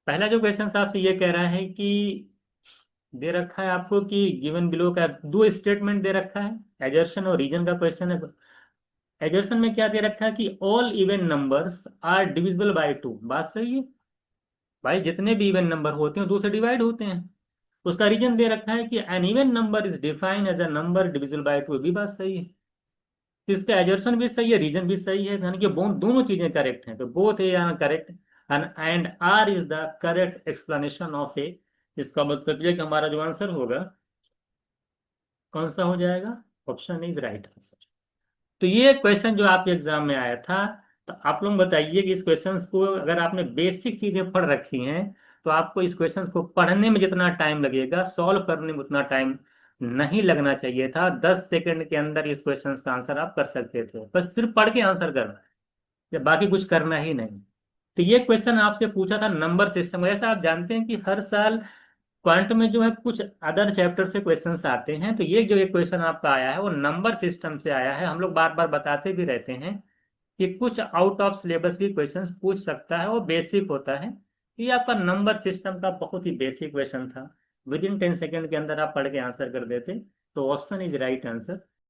पहला जो क्वेश्चन आपसे ये कह रहा है कि दे रखा है आपको कि गिवन बिलो का दो स्टेटमेंट दे रखा है, एजर्शन और रीजन का क्वेश्चन है। एजर्शन में क्या दे रखा है कि all even numbers are divisible by two, बात सही है। भाई जितने भी इवन नंबर होते हैं दो से डिवाइड होते हैं। उसका रीजन दे रखा है कि an even number is defined as a number divisible by two, भी बात सही है। तो इसका एजर्शन भी सही है, रीजन भी सही है, यानी कि दोनों चीजें करेक्ट हैं, तो both A are correct and R is the correct explanation of A. इसका मतलब ये कि हमारा जो आंसर होगा कौन सा हो जाएगा, ऑप्शन इज राइट आंसर। तो ये क्वेश्चन जो आपके एग्जाम में आया था, तो आप लोग बताइए कि इस क्वेश्चन को अगर आपने बेसिक चीजें पढ़ रखी हैं तो आपको इस क्वेश्चन को पढ़ने में जितना टाइम लगेगा सॉल्व करने में उतना टाइम नहीं लगना चाहिए था। 10 सेकंड के अंदर इस क्वेश्चन का आंसर आप कर सकते थे, बस सिर्फ पढ़ के आंसर करना है, या बाकी कुछ करना ही नहीं। तो ये क्वेश्चन आपसे पूछा था नंबर सिस्टम। ऐसा आप जानते हैं कि हर साल क्वांट में जो है कुछ अदर चैप्टर से क्वेश्चंस आते हैं, तो ये जो एक क्वेश्चन आपका आया है वो नंबर सिस्टम से आया है। हम लोग बार बार बताते भी रहते हैं कि कुछ आउट ऑफ सिलेबस भी क्वेश्चंस पूछ सकता है, वो बेसिक होता है। ये आपका नंबर सिस्टम का बहुत ही बेसिक क्वेश्चन था, विद इन 10 सेकेंड के अंदर आप पढ़ के आंसर कर देते। तो ऑप्शन इज राइट आंसर।